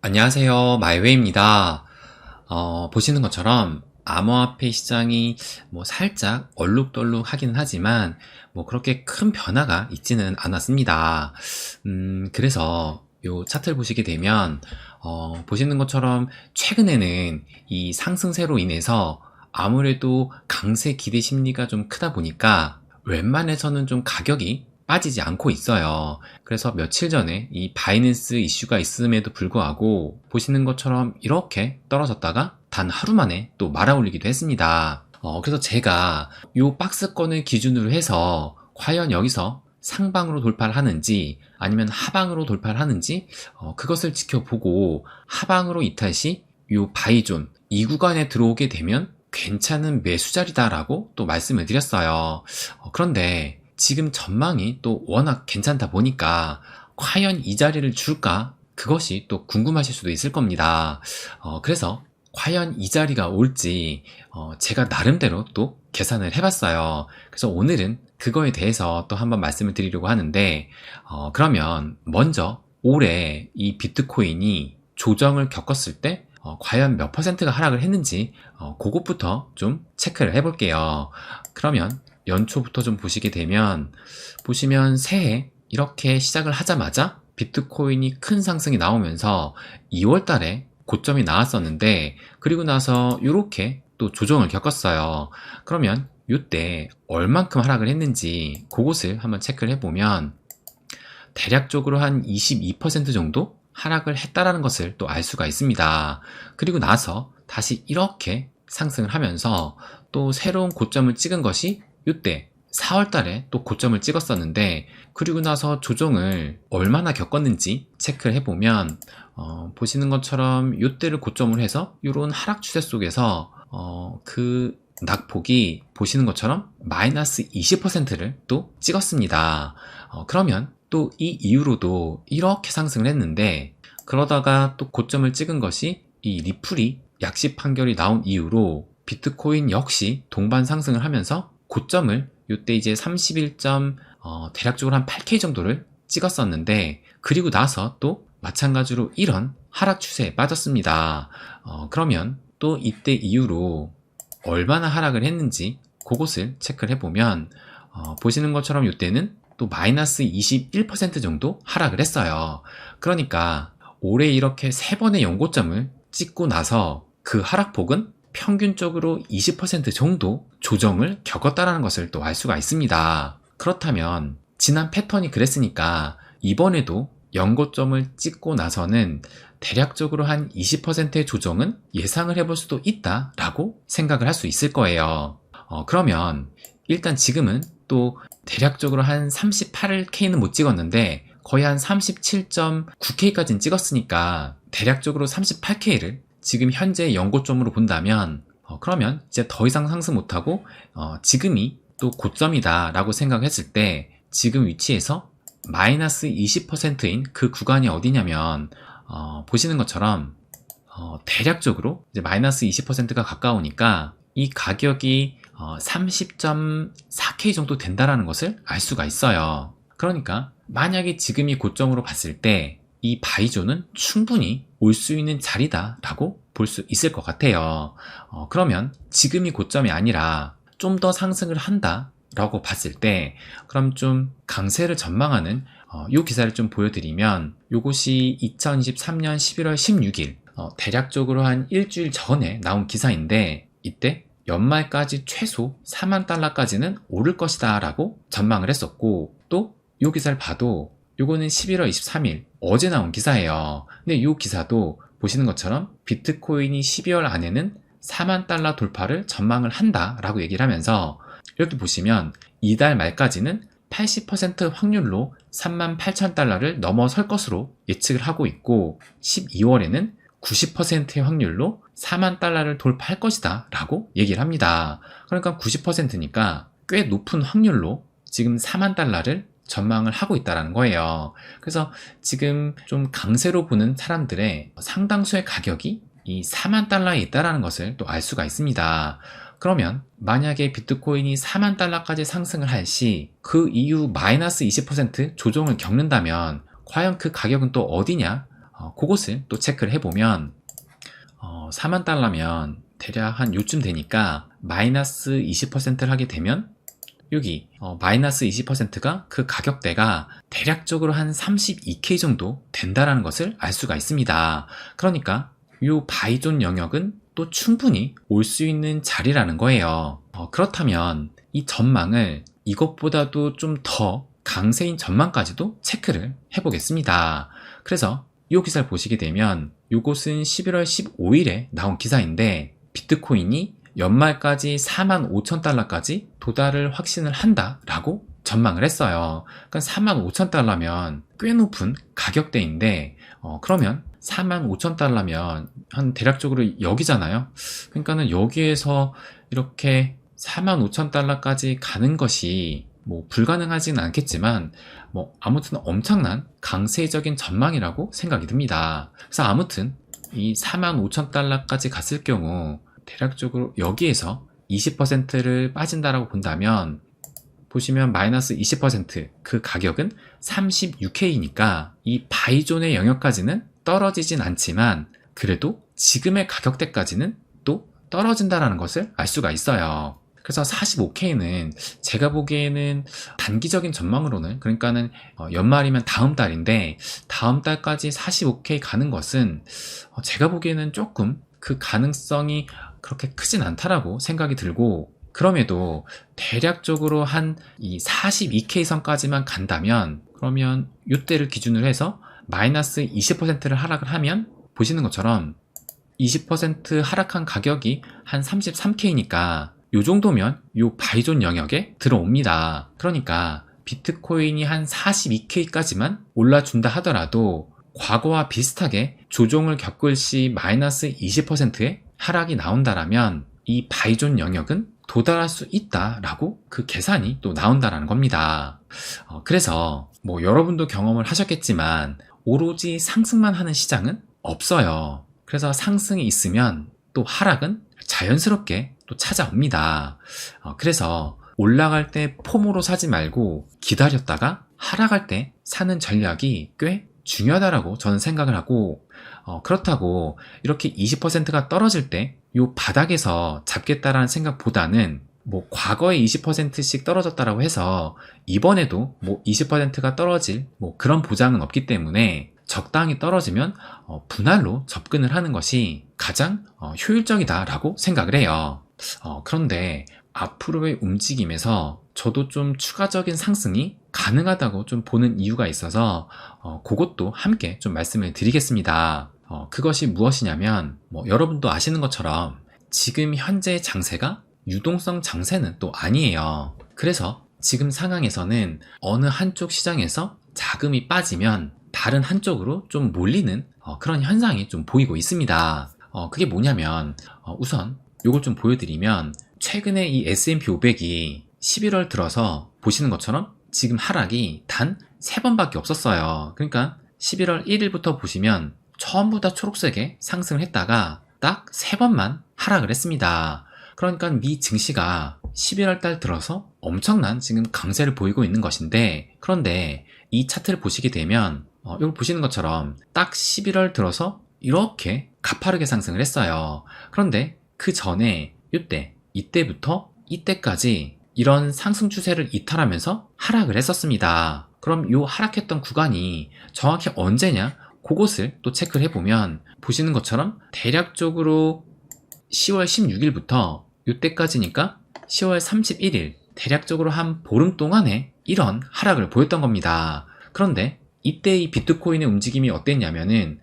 안녕하세요. 마이웨이입니다. 보시는 것처럼 암호화폐 시장이 살짝 얼룩덜룩 하긴 하지만 그렇게 큰 변화가 있지는 않았습니다. 그래서 요 차트를 보시게 되면 보시는 것처럼 최근에는 이 상승세로 인해서 아무래도 강세 기대 심리가 좀 크다 보니까 웬만해서는 좀 가격이 빠지지 않고 있어요. 그래서 며칠 전에 이 바이낸스 이슈가 있음에도 불구하고 보시는 것처럼 이렇게 떨어졌다가 단 하루 만에 또 말아올리기도 했습니다. 그래서 제가 이 박스권을 기준으로 해서 과연 여기서 상방으로 돌파를 하는지 아니면 하방으로 돌파를 하는지 그것을 지켜보고 하방으로 이탈 시 이 바이존 이 구간에 들어오게 되면 괜찮은 매수 자리다라고 또 말씀을 드렸어요. 그런데 지금 전망이 또 워낙 괜찮다 보니까 과연 이 자리를 줄까? 그것이 또 궁금하실 수도 있을 겁니다. 그래서 과연 이 자리가 올지 제가 나름대로 또 계산을 해봤어요. 그래서 오늘은 그거에 대해서 또 한번 말씀을 드리려고 하는데 그러면 먼저 올해 이 비트코인이 조정을 겪었을 때 과연 몇 퍼센트가 하락을 했는지 그것부터 좀 체크를 해볼게요. 그러면 연초부터 좀 보시게 되면 보시면 새해 이렇게 시작을 하자마자 비트코인이 큰 상승이 나오면서 2월 달에 고점이 나왔었는데 그리고 나서 이렇게 또 조정을 겪었어요. 그러면 이때 얼만큼 하락을 했는지 그것을 한번 체크를 해보면 대략적으로 한 22% 정도 하락을 했다라는 것을 또 알 수가 있습니다. 그리고 나서 다시 이렇게 상승을 하면서 또 새로운 고점을 찍은 것이 이때 4월 달에 또 고점을 찍었었는데 그리고 나서 조정을 얼마나 겪었는지 체크를 해보면 보시는 것처럼 이때를 고점으로 해서 이런 하락 추세 속에서 그 낙폭이 보시는 것처럼 마이너스 20%를 또 찍었습니다. 그러면 또 이 이후로도 이렇게 상승을 했는데 그러다가 또 고점을 찍은 것이 이 리플이 약시 판결이 나온 이후로 비트코인 역시 동반 상승을 하면서 고점을 이때 이제 31점 대략적으로 한 8K 정도를 찍었었는데 그리고 나서 또 마찬가지로 이런 하락 추세에 빠졌습니다. 그러면 또 이때 이후로 얼마나 하락을 했는지 그것을 체크를 해보면 보시는 것처럼 이때는 또 마이너스 21% 정도 하락을 했어요. 그러니까 올해 이렇게 3번의 연고점을 찍고 나서 그 하락폭은 평균적으로 20% 정도 조정을 겪었다는 것을 또 알 수가 있습니다. 그렇다면 지난 패턴이 그랬으니까 이번에도 연고점을 찍고 나서는 대략적으로 한 20%의 조정은 예상을 해볼 수도 있다라고 생각을 할 수 있을 거예요. 그러면 일단 지금은 또 대략적으로 한 38K는 못 찍었는데 거의 한 37.9K까지는 찍었으니까 대략적으로 38K를 지금 현재 연고점으로 본다면 그러면 이제 더 이상 상승 못하고 지금이 또 고점이다 라고 생각했을 때 지금 위치에서 마이너스 20%인 그 구간이 어디냐면 보시는 것처럼 대략적으로 이제 마이너스 20%가 가까우니까 이 가격이 30.4K 정도 된다라는 것을 알 수가 있어요. 그러니까 만약에 지금이 고점으로 봤을 때 이 바이존은 충분히 올 수 있는 자리다라고 볼 수 있을 것 같아요. 그러면 지금이 고점이 아니라 좀 더 상승을 한다라고 봤을 때 그럼 좀 강세를 전망하는 이 기사를 좀 보여드리면 이것이 2023년 11월 16일 대략적으로 한 일주일 전에 나온 기사인데 이때 연말까지 최소 4만 달러까지는 오를 것이다 라고 전망을 했었고 또 이 기사를 봐도 요거는 11월 23일 어제 나온 기사예요. 근데 이 기사도 보시는 것처럼 비트코인이 12월 안에는 4만 달러 돌파를 전망을 한다 라고 얘기를 하면서 이렇게 보시면 이달 말까지는 80% 확률로 3만 8천 달러를 넘어설 것으로 예측을 하고 있고 12월에는 90%의 확률로 4만 달러를 돌파할 것이다 라고 얘기를 합니다. 그러니까 90%니까 꽤 높은 확률로 지금 4만 달러를 전망을 하고 있다는 거예요. 그래서 지금 좀 강세로 보는 사람들의 상당수의 가격이 이 4만 달러에 있다는 것을 또 알 수가 있습니다. 그러면 만약에 비트코인이 4만 달러까지 상승을 할 시 그 이후 마이너스 20% 조정을 겪는다면 과연 그 가격은 또 어디냐? 그것을 또 체크를 해보면 4만 달러면 대략 한 요쯤 되니까 마이너스 20%를 하게 되면 여기 마이너스 20%가 그 가격대가 대략적으로 한 32K 정도 된다라는 것을 알 수가 있습니다. 그러니까 이 바이존 영역은 또 충분히 올 수 있는 자리라는 거예요. 그렇다면 이 전망을 이것보다도 좀 더 강세인 전망까지도 체크를 해보겠습니다. 그래서 이 기사를 보시게 되면 이것은 11월 15일에 나온 기사인데 비트코인이 연말까지 45,000달러까지 도달을 확신을 한다라고 전망을 했어요. 그러니까 45,000달러면 꽤 높은 가격대인데 그러면 45,000달러면 한 대략적으로 여기잖아요. 그러니까는 여기에서 이렇게 45,000달러까지 가는 것이 뭐 불가능하지는 않겠지만 아무튼 엄청난 강세적인 전망이라고 생각이 듭니다. 그래서 아무튼 이 45,000달러까지 갔을 경우 대략적으로 여기에서 20%를 빠진다라고 본다면 보시면 마이너스 20% 가격은 36K니까 이 바이존의 영역까지는 떨어지진 않지만 그래도 지금의 가격대까지는 또 떨어진다라는 것을 알 수가 있어요. 그래서 45K는 제가 보기에는 단기적인 전망으로는 그러니까는 연말이면 다음 달인데 다음 달까지 45K 가는 것은 제가 보기에는 조금 그 가능성이 그렇게 크진 않다라고 생각이 들고 그럼에도 대략적으로 한 이 42K 선까지만 간다면 그러면 이때를 기준으로 해서 마이너스 20%를 하락을 하면 보시는 것처럼 20% 하락한 가격이 한 33K니까 이 정도면 이 바이존 영역에 들어옵니다. 그러니까 비트코인이 한 42K까지만 올라준다 하더라도 과거와 비슷하게 조정을 겪을 시 마이너스 20%의 하락이 나온다라면 이 바이존 영역은 도달할 수 있다라고 그 계산이 또 나온다라는 겁니다. 그래서 여러분도 경험을 하셨겠지만 오로지 상승만 하는 시장은 없어요. 그래서 상승이 있으면 또 하락은 자연스럽게 또 찾아옵니다. 그래서 올라갈 때 폼으로 사지 말고 기다렸다가 하락할 때 사는 전략이 꽤 중요하다라고 저는 생각을 하고 그렇다고 이렇게 20%가 떨어질 때 이 바닥에서 잡겠다라는 생각보다는 과거에 20%씩 떨어졌다라고 해서 이번에도 20%가 떨어질 그런 보장은 없기 때문에 적당히 떨어지면 분할로 접근을 하는 것이 가장 효율적이다라고 생각을 해요. 그런데 앞으로의 움직임에서 저도 좀 추가적인 상승이 가능하다고 좀 보는 이유가 있어서 그것도 함께 좀 말씀을 드리겠습니다. 그것이 무엇이냐면 여러분도 아시는 것처럼 지금 현재 장세가 유동성 장세는 또 아니에요. 그래서 지금 상황에서는 어느 한쪽 시장에서 자금이 빠지면 다른 한쪽으로 좀 몰리는 그런 현상이 좀 보이고 있습니다. 그게 뭐냐면 우선 이걸 좀 보여드리면 최근에 이 S&P 500이 11월 들어서 보시는 것처럼 지금 하락이 단 3번밖에 없었어요. 그러니까 11월 1일부터 보시면 전부 다 초록색에 상승을 했다가 딱 3번만 하락을 했습니다. 그러니까 미 증시가 11월 달 들어서 엄청난 지금 강세를 보이고 있는 것인데 그런데 이 차트를 보시게 되면 이걸 보시는 것처럼 딱 11월 들어서 이렇게 가파르게 상승을 했어요. 그런데 그 전에 이때부터 이때까지 이런 상승 추세를 이탈하면서 하락을 했었습니다. 그럼 이 하락했던 구간이 정확히 언제냐? 그것을 또 체크를 해보면 보시는 것처럼 대략적으로 10월 16일부터 이때까지니까 10월 31일 대략적으로 한 보름 동안에 이런 하락을 보였던 겁니다. 그런데 이때 이 비트코인의 움직임이 어땠냐면은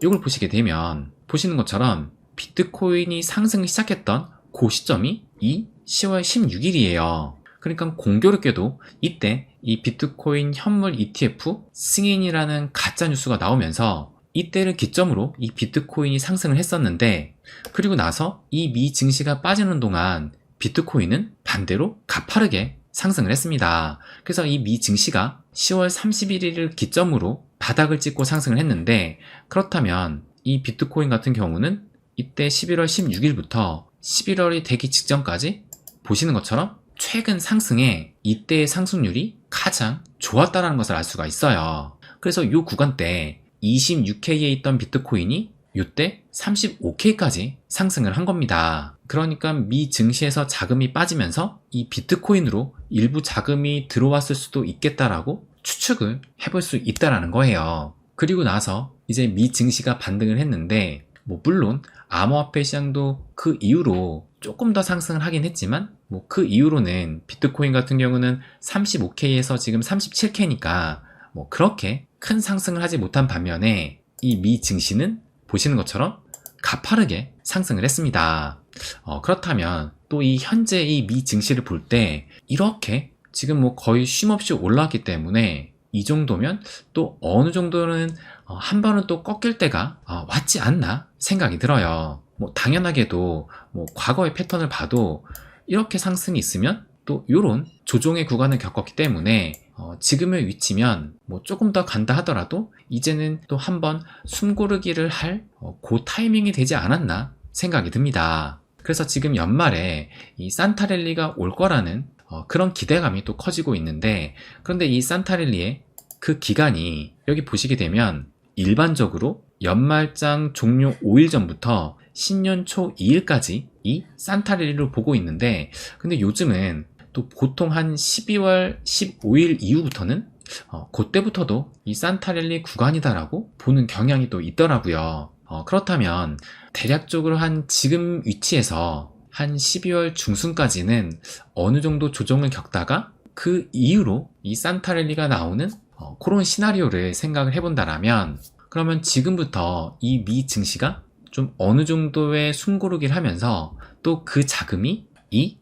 이걸 보시게 되면 보시는 것처럼 비트코인이 상승을 시작했던 그 시점이 이 10월 16일이에요. 그러니까 공교롭게도 이때 이 비트코인 현물 ETF 승인이라는 가짜 뉴스가 나오면서 이때를 기점으로 이 비트코인이 상승을 했었는데 그리고 나서 이 미 증시가 빠지는 동안 비트코인은 반대로 가파르게 상승을 했습니다. 그래서 이 미 증시가 10월 31일을 기점으로 바닥을 찍고 상승을 했는데 그렇다면 이 비트코인 같은 경우는 이때 11월 16일부터 11월이 되기 직전까지 보시는 것처럼 최근 상승에 이때의 상승률이 가장 좋았다는 것을 알 수가 있어요. 그래서 이 구간 때 26K에 있던 비트코인이 이때 35K까지 상승을 한 겁니다. 그러니까 미 증시에서 자금이 빠지면서 이 비트코인으로 일부 자금이 들어왔을 수도 있겠다라고 추측을 해볼 수 있다라는 거예요. 그리고 나서 이제 미 증시가 반등을 했는데 물론 암호화폐 시장도 그 이후로 조금 더 상승을 하긴 했지만 그 이후로는 비트코인 같은 경우는 35K에서 지금 37K니까 그렇게 큰 상승을 하지 못한 반면에 이 미 증시는 보시는 것처럼 가파르게 상승을 했습니다. 그렇다면 또 이 현재 이 미 증시를 볼 때 이렇게 지금 거의 쉼없이 올라왔기 때문에 이 정도면 또 어느 정도는 한 번은 또 꺾일 때가 왔지 않나 생각이 들어요. 당연하게도 과거의 패턴을 봐도 이렇게 상승이 있으면 또 이런 조정의 구간을 겪었기 때문에 지금의 위치면 조금 더 간다 하더라도 이제는 또 한번 숨고르기를 할 그 타이밍이 되지 않았나 생각이 듭니다. 그래서 지금 연말에 이 산타랠리가 올 거라는 그런 기대감이 또 커지고 있는데, 그런데 이 산타랠리의 그 기간이 여기 보시게 되면 일반적으로 연말장 종료 5일 전부터 신년 초 2일까지 이 산타랠리로 보고 있는데, 근데 요즘은 또 보통 한 12월 15일 이후부터는 그때부터도 이 산타랠리 구간이다라고 보는 경향이 또 있더라고요. 그렇다면 대략적으로 한 지금 위치에서 한 12월 중순까지는 어느 정도 조정을 겪다가 그 이후로 이 산타랠리가 나오는 그런 시나리오를 생각을 해본다라면, 그러면 지금부터 이 미 증시가 좀 어느 정도의 숨고르기를 하면서 또 그 자금이 이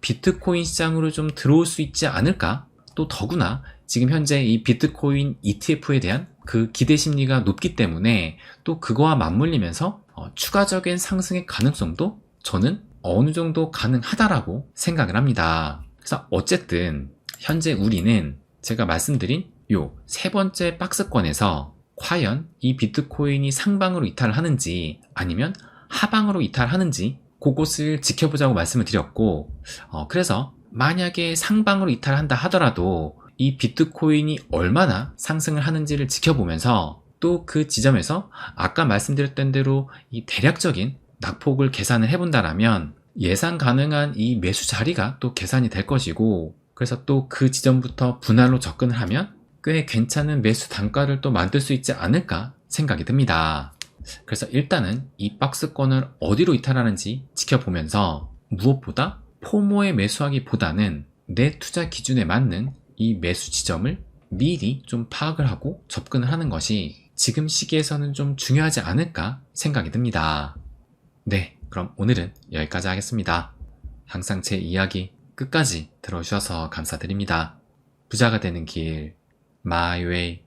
비트코인 시장으로 좀 들어올 수 있지 않을까? 또 더구나 지금 현재 이 비트코인 ETF에 대한 그 기대 심리가 높기 때문에 또 그거와 맞물리면서 추가적인 상승의 가능성도 저는 어느 정도 가능하다라고 생각을 합니다. 그래서 어쨌든 현재 우리는 제가 말씀드린 요 세 번째 박스권에서 과연 이 비트코인이 상방으로 이탈하는지 아니면 하방으로 이탈하는지 그것을 지켜보자고 말씀을 드렸고, 그래서 만약에 상방으로 이탈한다 하더라도 이 비트코인이 얼마나 상승을 하는지를 지켜보면서 또 그 지점에서 아까 말씀드렸던 대로 이 대략적인 낙폭을 계산을 해본다라면 예상 가능한 이 매수 자리가 또 계산이 될 것이고, 그래서 또 그 지점부터 분할로 접근을 하면 꽤 괜찮은 매수 단가를 또 만들 수 있지 않을까 생각이 듭니다. 그래서 일단은 이 박스권을 어디로 이탈하는지 지켜보면서 무엇보다 포모에 매수하기보다는 내 투자 기준에 맞는 이 매수 지점을 미리 좀 파악을 하고 접근을 하는 것이 지금 시기에서는 좀 중요하지 않을까 생각이 듭니다. 네, 그럼 오늘은 여기까지 하겠습니다. 항상 제 이야기 끝까지 들어주셔서 감사드립니다. 부자가 되는 길, My Way.